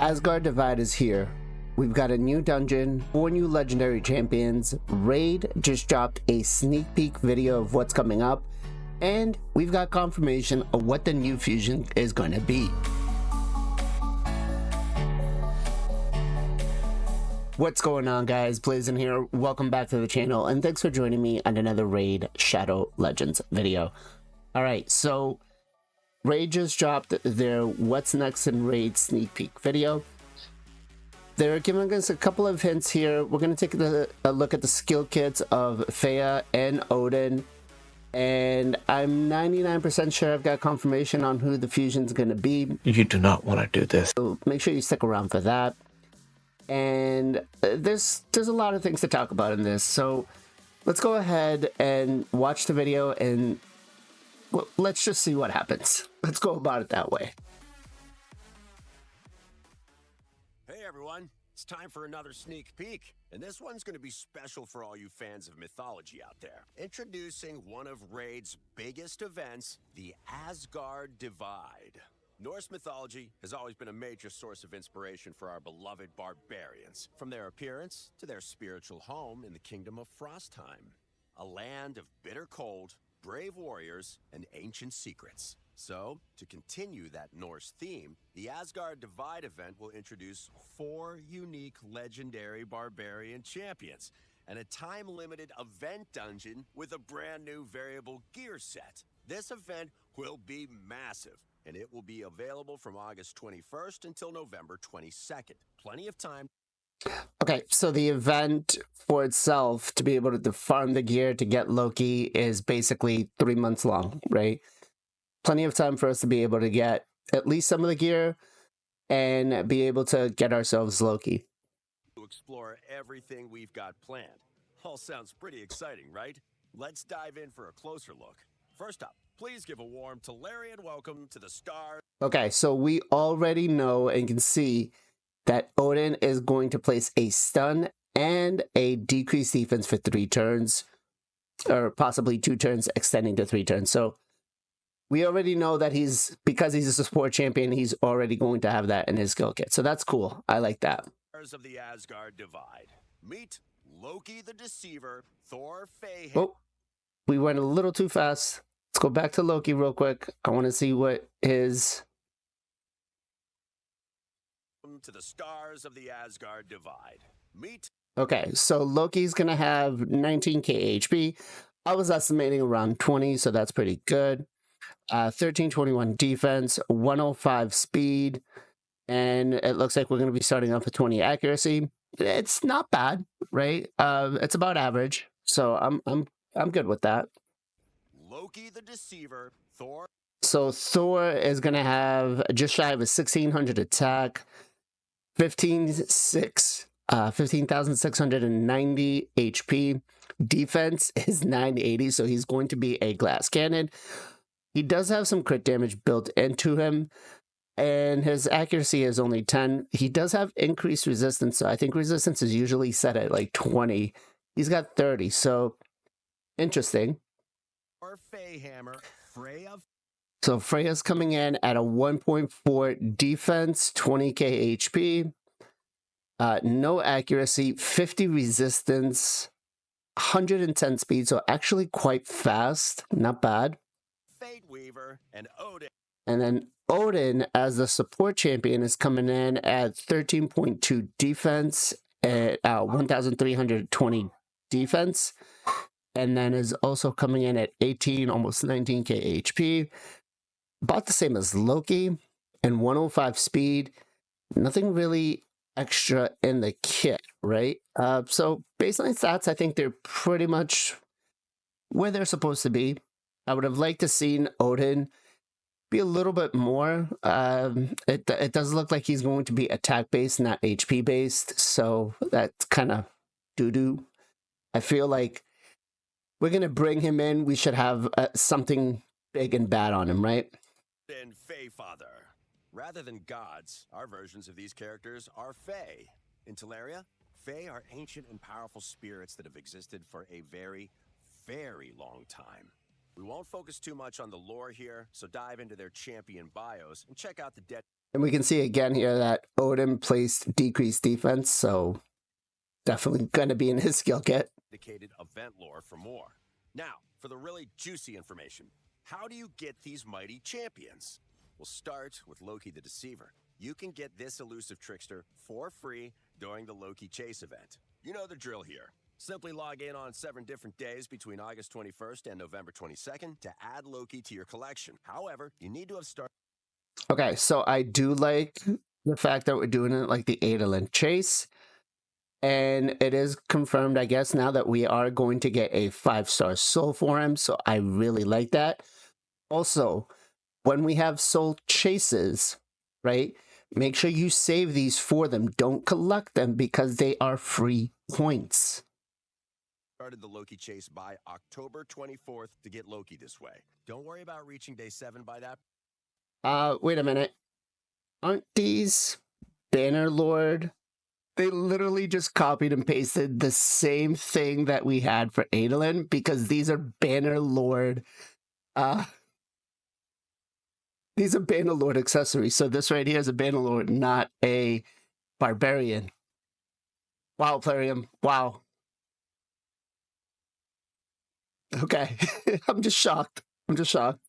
Asgard Divide is here. We've got a new dungeon, 4 new legendary champions, Raid just dropped a sneak peek video of what's coming up, and we've got confirmation of what the new fusion is going to be. What's going on, guys? Blazing here. Welcome back to the channel, and thanks for joining me on another Raid Shadow Legends video. Alright, so Raid just dropped their What's Next in Raid sneak peek video. They're giving us a couple of hints here. We're going to take a look at the skill kits of Freya and Odin. And I'm 99% sure I've got confirmation on who the fusion's going to be. You do not want to do this. So make sure you stick around for that. And there's a lot of things to talk about in this. So let's go ahead and watch the video and well, let's just see what happens. Let's go about it that way. Hey everyone, it's time for another sneak peek, and this one's going to be special for all you fans of mythology out there. Introducing one of Raid's biggest events, the Asgard Divide. Norse mythology has always been a major source of inspiration for our beloved barbarians, from their appearance to their spiritual home in the kingdom of Frostheim, a land of bitter cold, brave warriors, and ancient secrets. So, to continue that Norse theme, the Asgard Divide event will introduce 4 unique legendary barbarian champions and a time-limited event dungeon with a brand new variable gear set. This event will be massive, and it will be available from August 21st until November 22nd. Plenty of time. Okay, so the event for itself, to be able to farm the gear to get Loki, is basically 3 months long, right? Plenty of time for us to be able to get at least some of the gear and be able to get ourselves Loki. To explore everything we've got planned. All sounds pretty exciting, right? Let's dive in for a closer look. First up, please give a warm Tolarian welcome to the stars. Okay, so we already know and can see that Odin is going to place a stun and a decreased defense for 3 turns, or possibly 2 turns extending to 3 turns. So we already know that because he's a support champion, he's already going to have that in his skill kit. So that's cool. I like that. Of the Asgard Divide. Meet Loki the Deceiver, Thor Freya. Oh, we went a little too fast. Let's go back to Loki real quick. I want to see what his... To the stars of the Asgard Divide. Meet. Okay, so Loki's going to have 19k HP. I was estimating around 20, so that's pretty good. 1321 defense, 105 speed, and it looks like we're going to be starting off with 20 accuracy. It's not bad, right? It's about average, so I'm good with that. Loki the Deceiver, Thor. So Thor is going to have just shy of a 1600 attack, 15,690 HP. Defense is 980, so he's going to be a glass cannon. He does have some crit damage built into him, and his accuracy is only 10. He does have increased resistance, so I think resistance is usually set at like 20. He's got 30, so interesting. Freya. So Freya's coming in at a 1.4 defense, 20k HP, no accuracy, 50 resistance, 110 speed, so actually quite fast, not bad. Fate Weaver and Odin. And then Odin, as the support champion, is coming in at 13.2 defense at 1,320 defense. And then is also coming in at 18, almost 19k HP. About the same as Loki, and 105 speed. Nothing really extra in the kit, right? So baseline stats, I think they're pretty much where they're supposed to be. I would have liked to seen Odin be a little bit more. It does look like he's going to be attack based, not HP based. So that's kind of doo-doo. I feel like we're going to bring him in. We should have something big and bad on him, right? And Father. Rather than gods, our versions of these characters are Fae. In Teleria, Fae are ancient and powerful spirits that have existed for a very, very long time. We won't focus too much on the lore here, so dive into their champion bios and check out the And we can see again here that Odin placed decreased defense, so definitely going to be in his skill kit. Dedicated event lore for more. Now, for the really juicy information. How do you get these mighty champions? We'll start with Loki the Deceiver. You can get this elusive trickster for free during the Loki Chase event. You know the drill here. Simply log in on 7 different days between August 21st and November 22nd to add Loki to your collection. However, you need to have started. Okay, so I do like the fact that we're doing it like the Adolin Chase. And it is confirmed, I guess, now that we are going to get a 5-star soul for him. So I really like that. Also, when we have soul chases, right, make sure you save these for them. Don't collect them because they are free points. Started the Loki Chase by October 24th to get Loki this way. Don't worry about reaching day 7 by that. Wait a minute. Aren't these Bannerlord? They literally just copied and pasted the same thing that we had for Adolin because these are Bannerlord. These are Bannerlord accessories. So this right here is a Bannerlord, not a Barbarian. Wow, Plarium. Wow. Okay. I'm just shocked. I'm just shocked.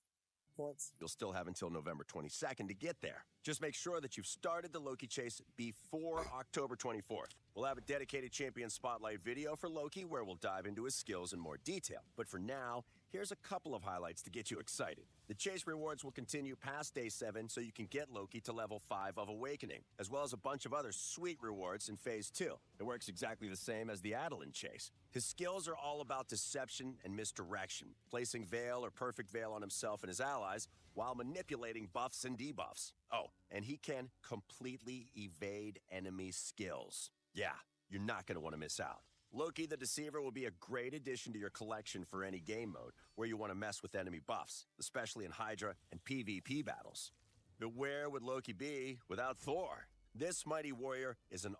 You'll still have until November 22nd to get there. Just make sure that you've started the Loki Chase before October 24th. We'll have a dedicated champion spotlight video for Loki where we'll dive into his skills in more detail. But for now, here's a couple of highlights to get you excited. The Chase rewards will continue past day 7 so you can get Loki to level 5 of Awakening, as well as a bunch of other sweet rewards in Phase 2. It works exactly the same as the Adolin Chase. His skills are all about deception and misdirection, placing Veil or Perfect Veil on himself and his allies while manipulating buffs and debuffs. Oh, and he can completely evade enemy skills. Yeah, you're not going to want to miss out. Loki the Deceiver will be a great addition to your collection for any game mode where you want to mess with enemy buffs, especially in Hydra and PvP battles. But where would Loki be without Thor? This mighty warrior is an...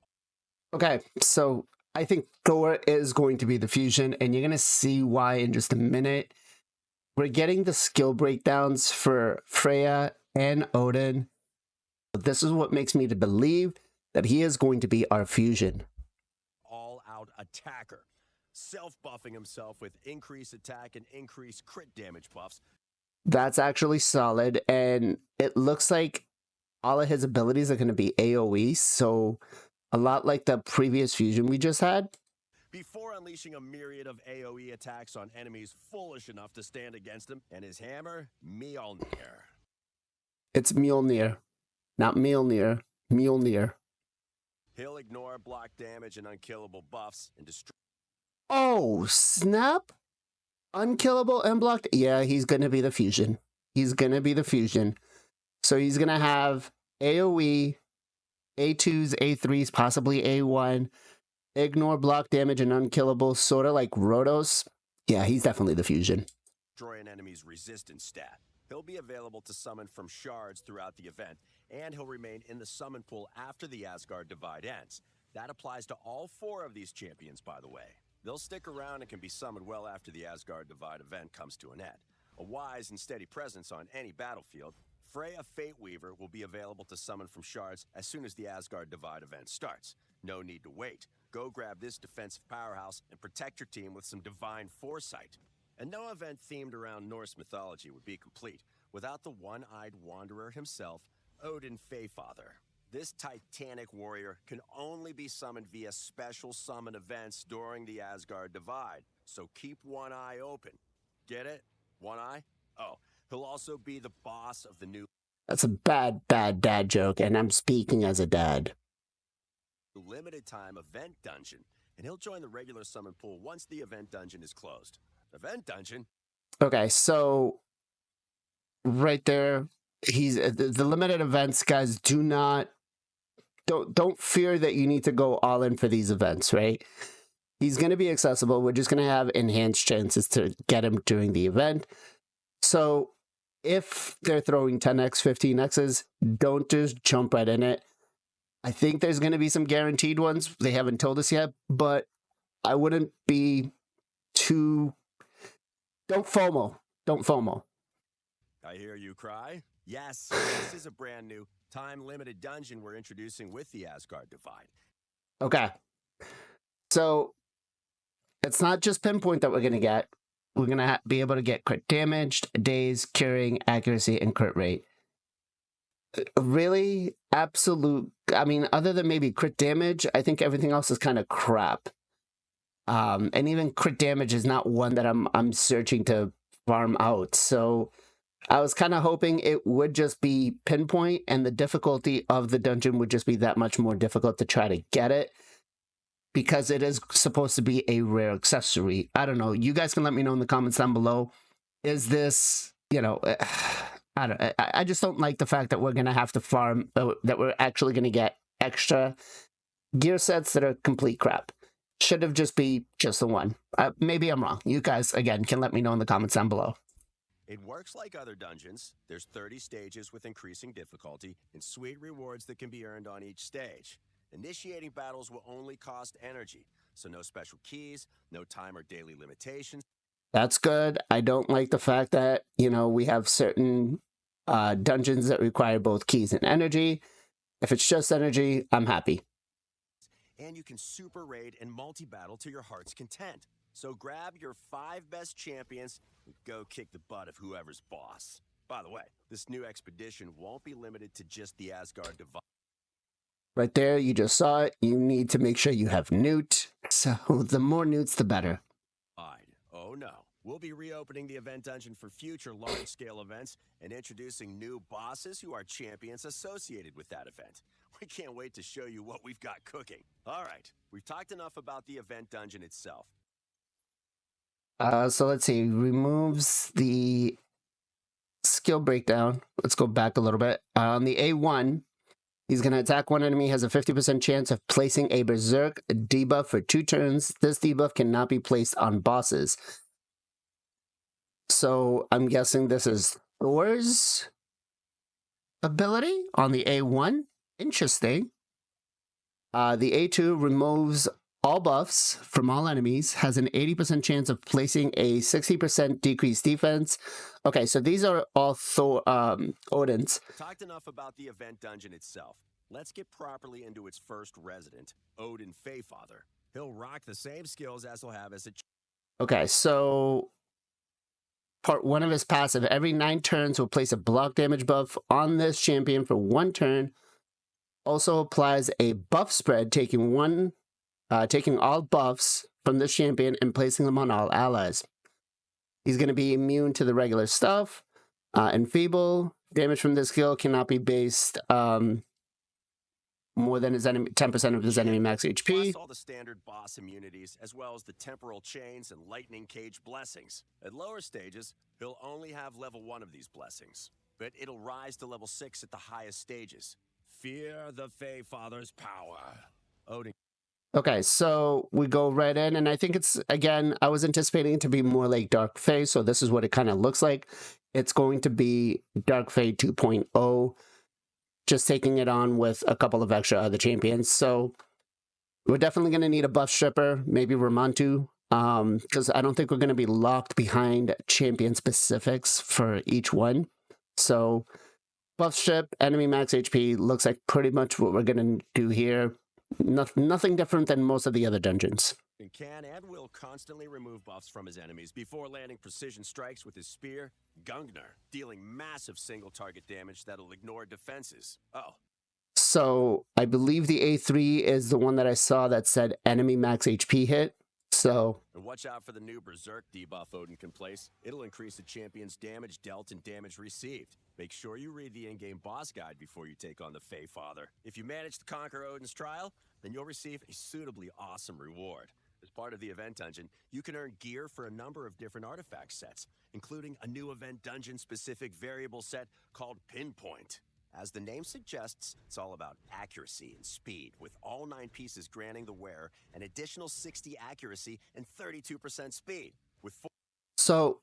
Okay, so I think Thor is going to be the fusion, and you're going to see why in just a minute. We're getting the skill breakdowns for Freya and Odin. This is what makes me to believe that he is going to be our fusion. All-out attacker, self-buffing himself with increased attack and increased crit damage buffs. That's actually solid, and it looks like all of his abilities are going to be AoE, so a lot like the previous fusion we just had. Before unleashing a myriad of AoE attacks on enemies foolish enough to stand against him, and his hammer, Mjolnir. It's Mjolnir, not Mjolnir, Mjolnir. He'll ignore block damage and unkillable buffs and destroy... Oh, snap! Unkillable and blocked. Yeah, he's going to be the fusion. He's going to be the fusion. So he's going to have AoE, A2s, A3s, possibly A1, ignore block damage and unkillable, sort of like Rhodos. Yeah, he's definitely the fusion. Destroy an enemy's resistance stat. He'll be available to summon from shards throughout the event, and he'll remain in the summon pool after the Asgard Divide ends. That applies to all 4 of these champions, by the way. They'll stick around and can be summoned well after the Asgard Divide event comes to an end. A wise and steady presence on any battlefield, Freya Fateweaver will be available to summon from shards as soon as the Asgard Divide event starts. No need to wait. Go grab this defensive powerhouse and protect your team with some divine foresight. And no event themed around Norse mythology would be complete without the one-eyed wanderer himself, Odin Feyfather. This titanic warrior can only be summoned via special summon events during the Asgard Divide, so keep one eye open. Get it? One eye? Oh, he'll also be the boss of the new... That's a bad dad joke, and I'm speaking as a dad. Limited time event dungeon, and he'll join the regular summon pool once the event dungeon is closed. Event dungeon? Okay, so right there, he's the limited events, guys. Don't fear that you need to go all in for these events, right? He's going to be accessible. We're just going to have enhanced chances to get him during the event. So if they're throwing 10x, 15x's, don't just jump right in it. I think there's going to be some guaranteed ones. They haven't told us yet, but I wouldn't be too... Don't FOMO. Don't FOMO. I hear you cry. Yes, this is a brand new time-limited dungeon we're introducing with the Asgard Divide. Okay. So it's not just pinpoint that we're going to get. We're going to be able to get crit damaged, daze, curing, accuracy, and crit rate. Really? Absolute. I mean, other than maybe crit damage, I think everything else is kind of crap. And even crit damage is not one that I'm searching to farm out. So I was kind of hoping it would just be pinpoint and the difficulty of the dungeon would just be that much more difficult to try to get it, because it is supposed to be a rare accessory. I don't know. You guys can let me know in the comments down below. Is this, I just don't like the fact that we're going to have to farm, that we're actually going to get extra gear sets that are complete crap. Should have just be just the one. Maybe I'm wrong. You guys, again, can let me know in the comments down below. It works like other dungeons. There's 30 stages with increasing difficulty and sweet rewards that can be earned on each stage. Initiating battles will only cost energy, so no special keys, no time or daily limitations. That's good. I don't like the fact that, we have certain dungeons that require both keys and energy. If it's just energy, I'm happy. And you can super raid and multi-battle to your heart's content. So grab your 5 best champions and go kick the butt of whoever's boss. By the way, this new expedition won't be limited to just the Asgard Divide. Right there, you just saw it. You need to make sure you have Newt. So the more Newts, the better. Oh no. We'll be reopening the event dungeon for future large-scale events and introducing new bosses who are champions associated with that event. We can't wait to show you what we've got cooking. All right, we've talked enough about the event dungeon itself. So let's see. Removes the skill breakdown. Let's go back a little bit. On the A1, he's going to attack one enemy, has a 50% chance of placing a Berserk debuff for 2 turns. This debuff cannot be placed on bosses. So I'm guessing this is Thor's ability on the A1. Interesting. The A2 removes all buffs from all enemies, has an 80% chance of placing a 60% decreased defense. Okay, so these are all Odin's. Talked enough about the event dungeon itself. Let's get properly into its first resident, Odin Feyfather. He'll rock the same skills as he'll have as a... Okay, so part 1 of his passive, every 9 turns will place a block damage buff on this champion for 1 turn. Also applies a buff spread, taking all buffs from this champion and placing them on all allies. He's going to be immune to the regular stuff. Enfeeble. Damage from this skill cannot be based more than his enemy 10% of his enemy max HP. Plus all the standard boss immunities, as well as the temporal chains and lightning cage blessings. At lower stages, he'll only have level 1 of these blessings, but it'll rise to level 6 at the highest stages. Fear the Feyfather's power. Odin. Okay, so we go right in, and I think it's, again, I was anticipating it to be more like Dark Fae, so this is what it kind of looks like. It's going to be Dark Fae 2.0, just taking it on with a couple of extra other champions. So we're definitely going to need a buff stripper, maybe Ramantu, because I don't think we're going to be locked behind champion specifics for each one. So buff strip, enemy max HP, looks like pretty much what we're going to do here. Nothing different than most of the other dungeons. Can and will constantly remove buffs from his enemies before landing precision strikes with his spear, Gungnir, dealing massive single target damage that'll ignore defenses. So I believe the A3 is the one that I saw that said enemy max HP hit. So and watch out for the new Berserk debuff Odin can place. It'll increase the champion's damage dealt and damage received. Make sure you read the in-game boss guide before you take on the Feyfather. If you manage to conquer Odin's trial, then you'll receive a suitably awesome reward. As part of the event dungeon, you can earn gear for a number of different artifact sets, including a new event dungeon-specific variable set called Pinpoint. As the name suggests, it's all about accuracy and speed, with all 9 pieces granting the wearer an additional 60 accuracy and 32% speed. So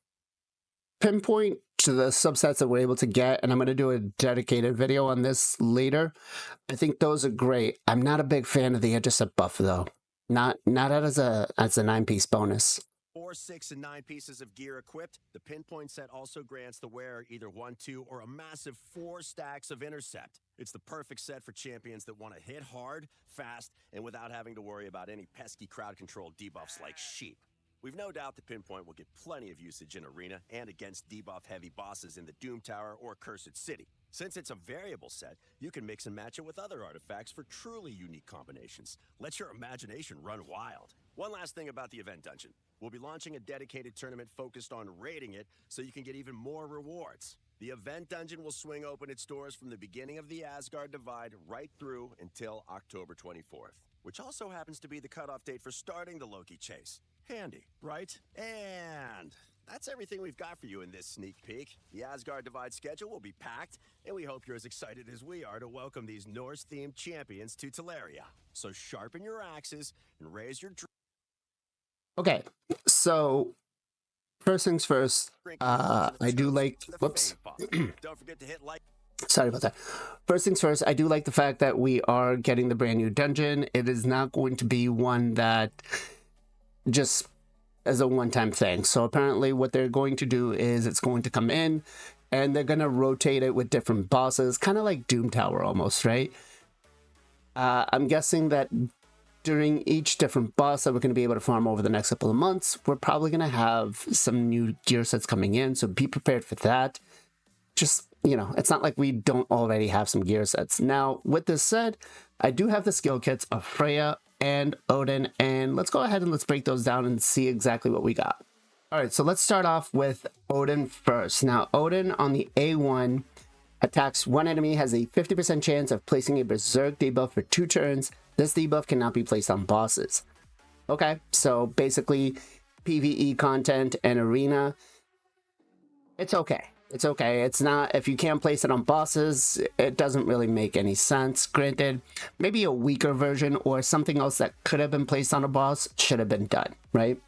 Pinpoint to the subsets that we're able to get, and I'm going to do a dedicated video on this later. I think those are great. I'm not a big fan of the intercept buff though. Not as a 9-piece bonus. 4, 6, and 9 pieces of gear equipped, the pinpoint set also grants the wearer either 1, 2, or a massive 4 stacks of intercept. It's the perfect set for champions that want to hit hard, fast, and without having to worry about any pesky crowd control debuffs like sheep. We've no doubt the pinpoint will get plenty of usage in Arena and against debuff-heavy bosses in the Doom Tower or Cursed City. Since it's a variable set, you can mix and match it with other artifacts for truly unique combinations. Let your imagination run wild. One last thing about the event dungeon. We'll be launching a dedicated tournament focused on raiding it so you can get even more rewards. The event dungeon will swing open its doors from the beginning of the Asgard Divide right through until October 24th, which also happens to be the cutoff date for starting the Loki chase. Handy, right? And that's everything we've got for you in this sneak peek. The Asgard Divide schedule will be packed, and we hope you're as excited as we are to welcome these Norse-themed champions to Teleria. So sharpen your axes and raise your... Okay, so first things first, I do like... Whoops. Don't forget to hit like... Sorry about that. First things first, I do like the fact that we are getting the brand new dungeon. It is not going to be one that just as a one-time thing. So apparently what they're going to do is it's going to come in and they're going to rotate it with different bosses, kind of like Doom Tower almost, right? I'm guessing that during each different boss that we're going to be able to farm over the next couple of months, we're probably going to have some new gear sets coming in, so be prepared for that. Just, you know, it's not like we don't already have some gear sets. Now, with this said, I do have the skill kits of Freya and Odin, and let's go ahead and let's break those down and see exactly what we got. All right, so let's start off with Odin first. Now, Odin on the A1 attacks one enemy, has a 50% chance of placing a Berserk debuff for 2 turns. This debuff cannot be placed on bosses. Okay, so basically PvE content and Arena, it's okay. It's okay. It's not, if you can't place it on bosses, it doesn't really make any sense. Granted, maybe a weaker version or something else that could have been placed on a boss should have been done, right?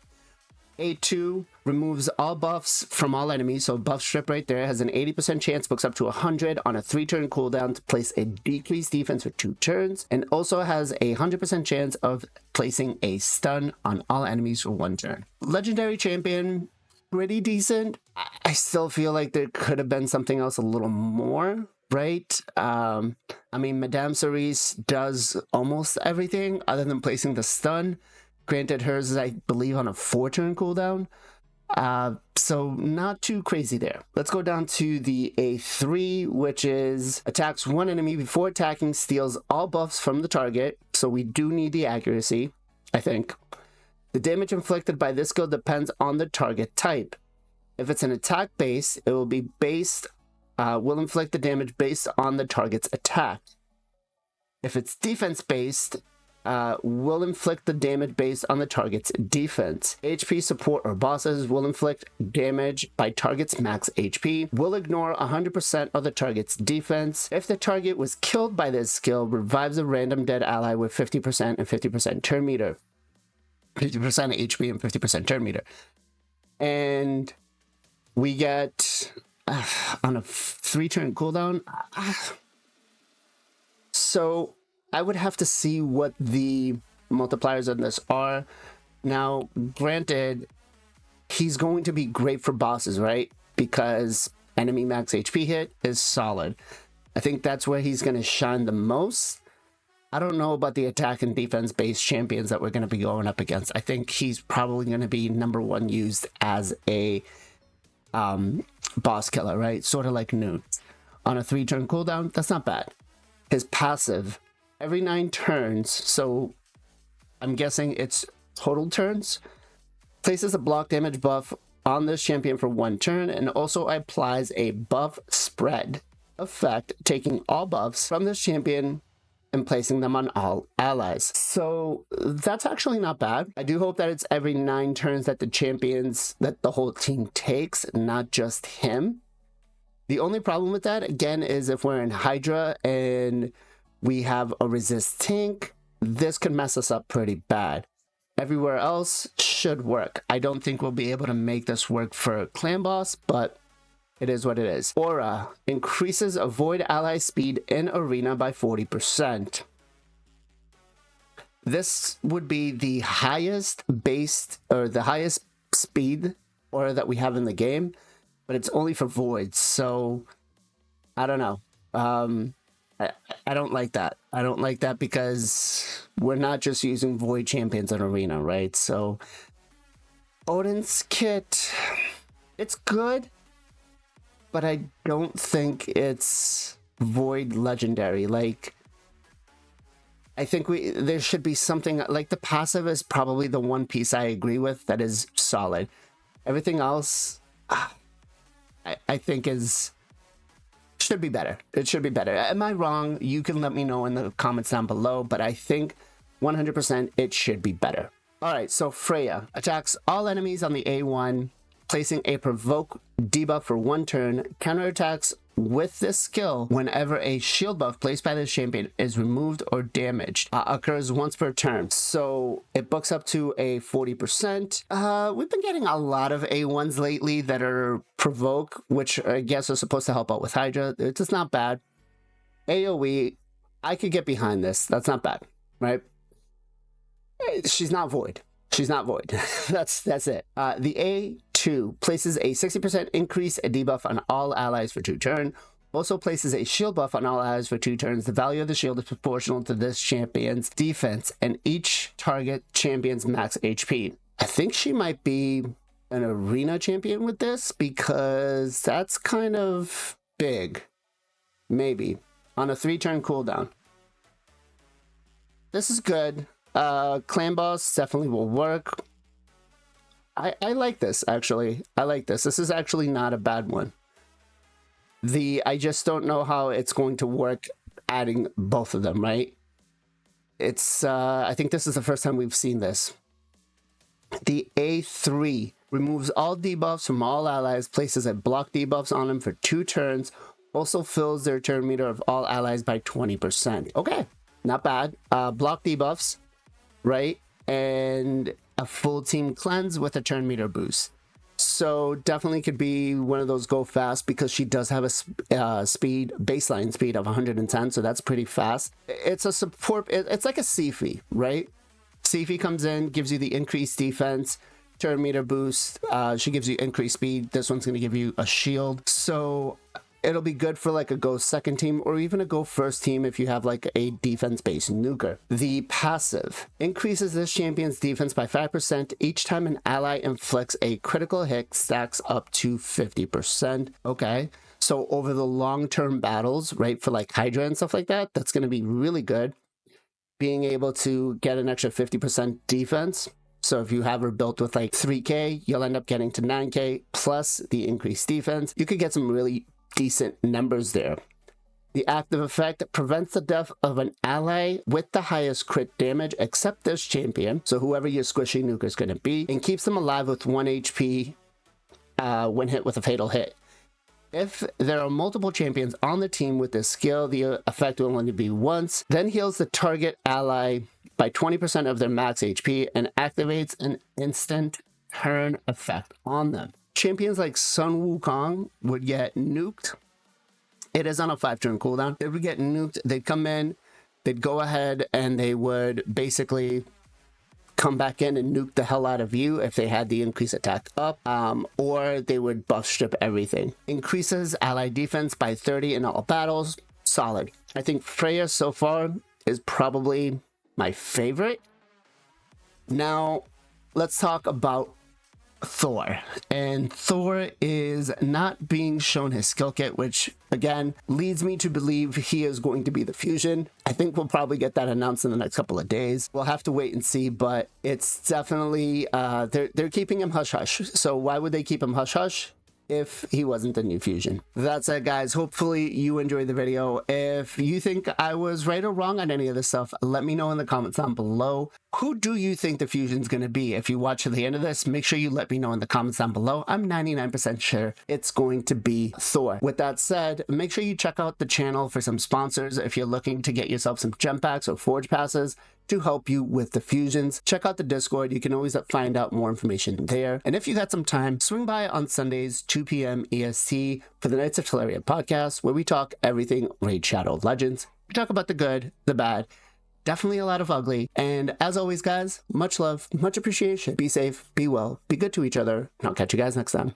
A2 removes all buffs from all enemies, so buff strip right there, has an 80% chance, books up to 100 on a 3-turn cooldown to place a decreased defense for 2 turns, and also has a 100% chance of placing a stun on all enemies for 1 turn. Legendary champion, pretty decent. I still feel like there could have been something else a little more, right? I mean, Madame Cerise does almost everything other than placing the stun. Granted, hers is, I believe, on a 4-turn cooldown. So not too crazy there. Let's go down to the A3, which is attacks one enemy before attacking, steals all buffs from the target. So we do need the accuracy, I think. The damage inflicted by this skill depends on the target type. If it's an attack base, it will be will inflict the damage based on the target's attack. If it's defense based, will inflict the damage based on the target's defense. HP support or bosses will inflict damage by target's max HP, will ignore 100% of the target's defense. If the target was killed by this skill, revives a random dead ally with 50% and 50% turn meter. 50% HP and 50% turn meter. And we get on a 3-turn cooldown. So I would have to see what the multipliers on this are. Now, granted, he's going to be great for bosses, right? Because enemy max HP hit is solid. I think that's where he's going to shine the most. I don't know about the attack and defense based champions that we're going to be going up against. I think he's probably going to be #1 used as a boss killer, right? Sort of like Noon. On a 3-turn cooldown, that's not bad. His passive, every 9 turns, so I'm guessing it's total turns, places a block damage buff on this champion for 1 turn, and also applies a buff spread effect, taking all buffs from this champion and placing them on all allies. So that's actually not bad. I do hope that it's every 9 turns that the whole team takes, not just him. The only problem with that, again, is if we're in Hydra and we have a resist tank, this could mess us up pretty bad. Everywhere else should work. I don't think we'll be able to make this work for Clan Boss, but it is what it is. Aura increases avoid ally speed in Arena by 40%. This would be the highest based, or the highest speed aura that we have in the game, but it's only for voids. So I don't know. I don't like that. I don't like that because we're not just using void champions in arena, right? So Odin's kit, it's good, but I don't think it's void legendary. Like, I think there should be something like the passive is probably the one piece I agree with that is solid. Everything else, I think should be better. It should be better. Am I wrong? You can let me know in the comments down below, but I think 100% it should be better. All right, so Freya attacks all enemies on the A1, placing a provoke debuff for 1 turn, counterattacks with this skill whenever a shield buff placed by this champion is removed or damaged. Occurs once per turn. So it books up to a 40%. We've been getting a lot of A1s lately that are provoke, which I guess are supposed to help out with Hydra. It's just not bad. AoE, I could get behind this. That's not bad, right? She's not void. She's not void. That's it. The A2 places a 60% increase a debuff on all allies for 2 turns. Also places a shield buff on all allies for 2 turns. The value of the shield is proportional to this champion's defense and each target champion's max HP. I think she might be an arena champion with this because that's kind of big. Maybe. On a 3-turn cooldown. This is good. Clan boss definitely will work. I like this, actually. I like this. This is actually not a bad one. I just don't know how it's going to work adding both of them, right? It's, I think this is the first time we've seen this. The A3 removes all debuffs from all allies, places a block debuffs on them for 2 turns, also fills their turn meter of all allies by 20%. Okay, not bad. Block debuffs, right? And a full team cleanse with a turn meter boost. So definitely could be one of those go fast because she does have a baseline speed of 110, so that's pretty fast. It's a support, it's like a Sifi, right? Sifi comes in, gives you the increased defense, turn meter boost. She gives you increased speed. This one's going to give you a shield. So it'll be good for like a go second team or even a go first team if you have like a defense-based nuker. The passive increases this champion's defense by 5% each time an ally inflicts a critical hit, stacks up to 50%. Okay, so over the long-term battles, right, for like Hydra and stuff like that, that's going to be really good. Being able to get an extra 50% defense. So if you have her built with like 3k, you'll end up getting to 9k plus the increased defense. You could get some really decent numbers there. The active effect prevents the death of an ally with the highest crit damage except this champion, so whoever your squishy nuke is going to be, and keeps them alive with 1 HP when hit with a fatal hit. If there are multiple champions on the team with this skill, the effect will only be once, then heals the target ally by 20% of their max HP and activates an instant turn effect on them. Champions like Sun Wukong would get nuked. It is on a 5-turn cooldown. They would get nuked. They'd come in, they'd go ahead, and they would basically come back in and nuke the hell out of you if they had the increased attack up, or they would buff strip everything. Increases ally defense by 30 in all battles. Solid. I think Freya so far is probably my favorite. Now, let's talk about Thor. And Thor is not being shown his skill kit, which again leads me to believe he is going to be the fusion. I think we'll probably get that announced in the next couple of days. We'll have to wait and see, but it's definitely they're keeping him hush hush. So why would they keep him hush hush if he wasn't the new fusion? That's it, guys. Hopefully you enjoyed the video. If you think I was right or wrong on any of this stuff, let me know in the comments down below. Who do you think the fusion's going to be? If you watch to the end of this, make sure you let me know in the comments down below. I'm 99% sure it's going to be Thor. With that said, make sure you check out the channel for some sponsors if you're looking to get yourself some gem packs or forge passes to help you with the fusions. Check out the Discord. You can always find out more information there. And if you got some time, swing by on Sundays, 2 p.m. EST for the Knights of Teleria podcast, where we talk everything Raid Shadow Legends. We talk about the good, the bad, definitely a lot of ugly. And as always, guys, much love, much appreciation. Be safe, be well, be good to each other, and I'll catch you guys next time.